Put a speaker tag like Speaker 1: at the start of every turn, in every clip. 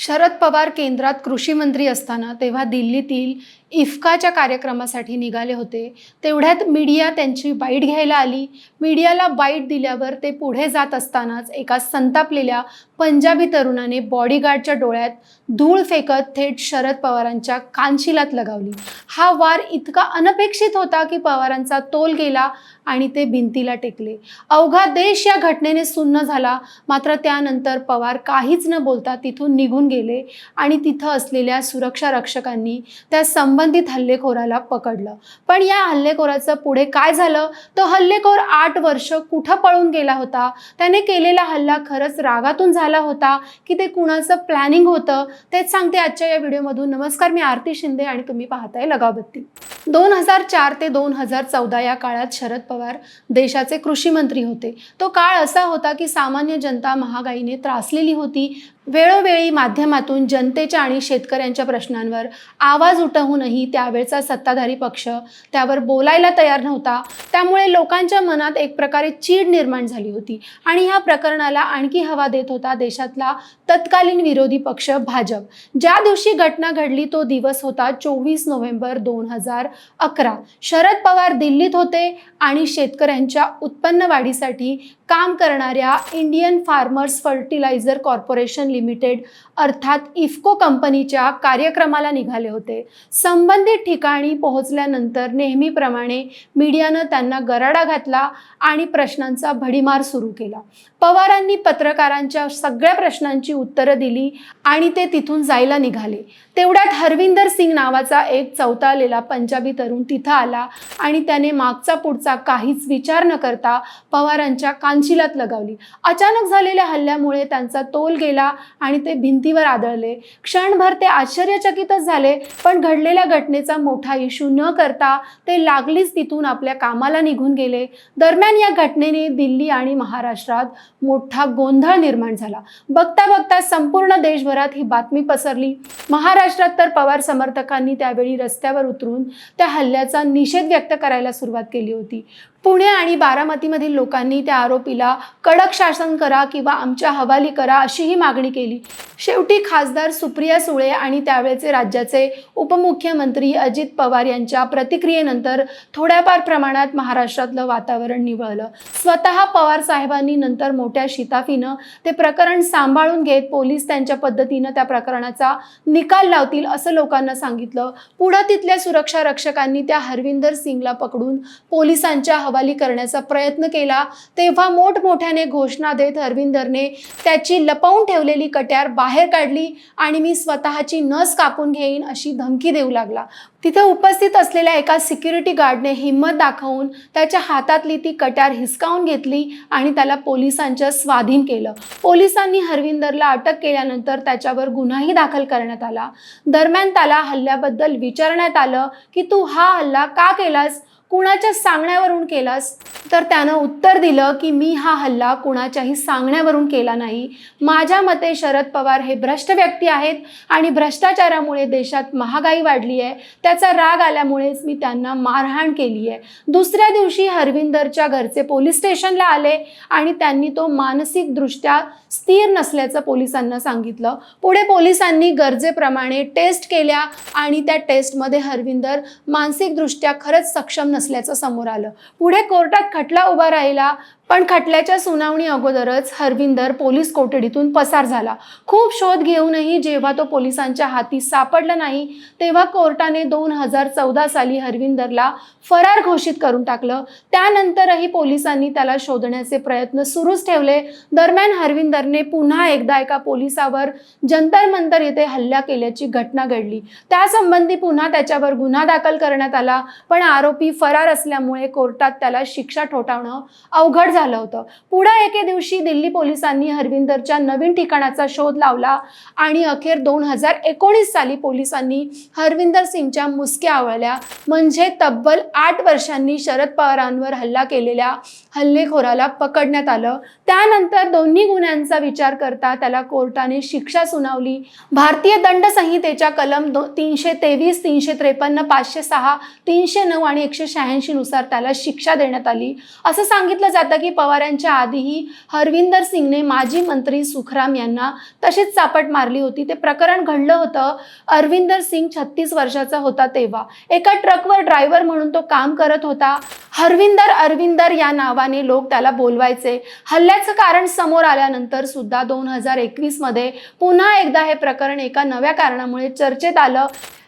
Speaker 1: शरद पवार केंद्रात कृषी मंत्री असताना तेव्हा दिल्लीतील इफ्काच्या कार्यक्रमासाठी निघाले होते। तेवढ्यात मीडिया त्यांची बाईट घ्यायला आली। मीडियाला बाईट दिल्यावर ते पुढे जात असतानाच एका संतापलेल्या पंजाबी तरुणाने बॉडीगार्डच्या डोळ्यात धूळ फेकत थेट शरद पवारांच्या कानशिलात लगावली। हा वार इतका अनपेक्षित होता की पवारांचा तोल गेला आणि ते भिंतीला टेकले। अवघा देश या घटनेने सुन्न झाला। मात्र त्यानंतर पवार काहीच न बोलता तिथून निघून गेले आणि तिथं असलेल्या सुरक्षा रक्षकांनी त्या संबंधित हल्लेखोराला पकडलं। पण या हल्लेखोराचं पुढे काय झालं? तो हल्लेखोर 8 वर्ष कुठं पळून गेला होता? त्याने केलेला हल्ला खरंच रागातून झाला होता की ते कुणाचं प्लॅनिंग होतं? तेच सांगते आजच्या या व्हिडिओमधून। नमस्कार, मी आरती शिंदे आणि तुम्ही पाहताय लगावबत्ती। 2004 ते 2014 या काळात शरद पवार देशाचे कृषी मंत्री होते। तो काळ असा होता की सामान्य जनता महागाईने त्रासलेली होती। वेळोवेळी माध्यमातून जनतेच्या आणि शेतकऱ्यांच्या प्रश्नांवर आवाज उठवूनही त्यावेळचा सत्ताधारी पक्ष त्यावर बोलायला तयार नव्हता। त्यामुळे लोकांच्या मनात एक प्रकारे चीड निर्माण झाली होती आणि ह्या प्रकरणाला आणखी हवा देत होता देशातला तत्कालीन विरोधी पक्ष भाजप। ज्या दिवशी घटना घडली तो दिवस होता 24 नोव्हेंबर 2011। शरद पवार दिल्लीत होते आणि शेतकऱ्यांच्या उत्पन्न वाढीसाठी काम करणाऱ्या Indian farmers fertiliser corporation limited अर्थात इफ्को कंपनीच्या कार्यक्रमाला निघाले होते। संबंधित ठिकाणी पोहोचल्यानंतर नेहमीप्रमाणे मीडियानं त्यांना गराडा घातला आणि प्रश्नांचा भडीमार सुरू केला। पवारांनी पत्रकारांच्या सगळ्या प्रश्नांची उत्तरं दिली आणि ते तिथून जायला निघाले। तेवढ्यात हरविंदर सिंग नावाचा एक चवताळलेला पंजाबी तरुण तिथं आला आणि त्याने मागचा पुढचा काहीच विचार न करता पवारांच्या कानशिलात लगावली। अचानक झालेल्या हल्ल्यामुळे त्यांचा तोल गेला आणि ते भिंतीवर आदळले। क्षणभर ते आश्चर्यचकितच झाले, पण घडलेल्या घटनेचा मोठा इश्यू न करता ते लागलीच तिथून आपल्या कामाला निघून गेले। दरम्यान या घटनेने दिल्ली आणि महाराष्ट्रात मोठा गोंधळ निर्माण झाला। बघता बघता संपूर्ण देशभरात ही बातमी पसरली। महाराष्ट्रात तर पवार समर्थकांनी त्यावेळी रस्त्यावर उतरून त्या हल्ल्याचा निषेध व्यक्त करायला सुरुवात केली होती। पुणे आणि बारामतीमधील लोकांनी त्या आरोपीला कडक शासन करा किंवा आमच्या हवाली करा अशीही मागणी केली। शेवटी खासदार सुप्रिया सुळे आणि त्यावेळचे राज्याचे उपमुख्यमंत्री अजित पवार यांच्या प्रतिक्रियेनंतर थोड्याफार प्रमाणात महाराष्ट्रातलं वातावरण निवळलं। स्वतः पवार साहेबांनी नंतर मोठ्या शिताफीनं ते प्रकरण सांभाळून घेत पोलीस त्यांच्या पद्धतीनं त्या प्रकरणाचा निकाल लावतील असं लोकांना सांगितलं। पुढे तिथल्या सुरक्षा रक्षकांनी त्या हरविंदर सिंगला पकडून पोलिसांच्या हवाली करण्याचा प्रयत्न केला। तेव्हा मोठमोठ्याने घोषणा देत हरविंदरने त्याची लपवून ठेवलेली कट्यार बाहेर काढली आणि मी स्वतःची नस कापून घेईन अशी धमकी देऊ लागला। तिथे उपस्थित असलेल्या एका सिक्युरिटी गार्डने हिम्मत दाखवून त्याच्या हातातली ती कट्यार हिसकावून घेतली आणि त्याला पोलिसांच्या स्वाधीन केलं। पोलिसांनी हरविंदरला अटक केल्यानंतर त्याच्यावर गुन्हाही दाखल करण्यात आला। दरम्यान त्याला हल्ल्याबद्दल विचारण्यात आलं की तू हा हल्ला का केलास, कुणाच्या सांगण्यावरून केलास? तर त्यानं उत्तर दिलं की मी हा हल्ला कुणाच्याही सांगण्यावरून केला नाही। माझ्या मते शरद पवार हे भ्रष्ट व्यक्ती आहेत आणि भ्रष्टाचारामुळे देशात महागाई वाढली आहे। त्याचा राग आल्यामुळेच मी त्यांना मारहाण केली आहे। दुसऱ्या दिवशी हरविंदरच्या घरचे पोलीस स्टेशनला आले आणि त्यांनी तो मानसिकदृष्ट्या स्थिर नसल्याचं पोलिसांना सांगितलं। पुढे पोलिसांनी गरजेप्रमाणे टेस्ट केल्या आणि त्या टेस्टमध्ये हरविंदर मानसिकदृष्ट्या खरंच सक्षम नसल्याचं समोर आलं। पुढे कोर्टात खटला उभा राहिला, पण खटल्याच्या सुनावणी अगोदरच हरविंदर पोलीस कोठडीतून पसार झाला। खूप शोध घेऊनही जेव्हा तो पोलिसांच्या हाती सापडला नाही तेव्हा कोर्टाने 2014 साली हरविंदरला फरार घोषित करून टाकलं। त्यानंतरही पोलिसांनी त्याला शोधण्याचे प्रयत्न सुरूच ठेवले। दरम्यान हरविंदरने पुन्हा एकदा एका पोलिसावर जंतर मंतर येथे हल्ला केल्याची घटना घडली। त्यासंबंधी पुन्हा त्याच्यावर गुन्हा दाखल करण्यात आला, पण आरोपी फरार असल्यामुळे कोर्टात त्याला शिक्षा ठोठावणं अवघड झालं होतं। पुढे एके दिवशी दिल्ली पोलिसांनी हरविंदरच्या नवीन ठिकाणाचा शोध लावला आणि अखेर 2019 साली पोलिसांनी हरविंदर सिंगच्या मुसक्या आवळल्या। म्हणजे तब्बल 8 वर्षांनी शरद पवारांवर हल्ला केलेल्या हल्लेखोराला पकडण्यात आलं. त्यानंतर दोन्ही गुन्ह्यांचा विचार करता त्याला कोर्टाने शिक्षा सुनावली. भारतीय दंड संहितेच्या कलम 323, 353, 506, 309 आणि 186 नुसार त्याला शिक्षा देण्यात आली. असं सांगितलं जातं की पवारांच्या आधीही हरविंदर सिंगने माजी मंत्री सुखराम यांना तशीच चापट मारली होती. ते प्रकरण घडलं होतं हरविंदर सिंग 36 वर्षाचा होता तेव्हा. एका ट्रकवर ड्रायव्हर म्हणून तो काम करत होता. अरविंदर या नावाने लोक त्याला बोलवायचे. हल्ल्याचं कारण समोर आल्यानंतर सुद्धा 2021 मध्ये पुन्हा एकदा हे प्रकरण एका नव्या कारणामुळे चर्चेत आलं.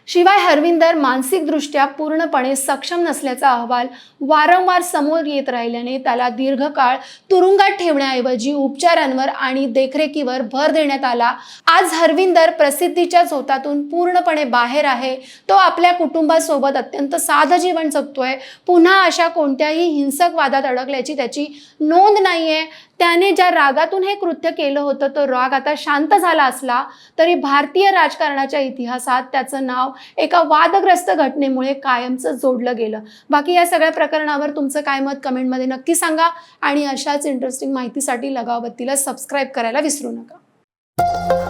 Speaker 1: शिवाय हरविंदर मानसिकदृष्ट्या पूर्णपणे सक्षम नसल्याचा अहवाल वारंवार समोर येत राहिल्याने त्याला दीर्घकाळ तुरुंगात ठेवण्याऐवजी उपचारांवर आणि देखरेखीवर भर देण्यात आला. आज हरविंदर प्रसिद्धीच्या झोतातून पूर्णपणे बाहेर आहे. तो आपल्या कुटुंबासोबत अत्यंत साधं जीवन जगतोय. पुन्हा अशा कोणत्याही हिंसक वादात अडकल्याची त्याची नोंद नाहीये. त्याने ज्या रागातून हे कृत्य केलं होतं तो राग आता शांत झाला असला तरी भारतीय राजकारणाच्या इतिहासात त्याचं नाव एका वादग्रस्त घटनेमुळे कायमचं जोडलं गेलं. बाकी या सगळ्या प्रकरणावर तुमचं काय मत कमेंटमध्ये नक्की सांगा आणि अशाच इंटरेस्टिंग माहितीसाठी लगावबत्तीला सबस्क्राईब करायला विसरू नका.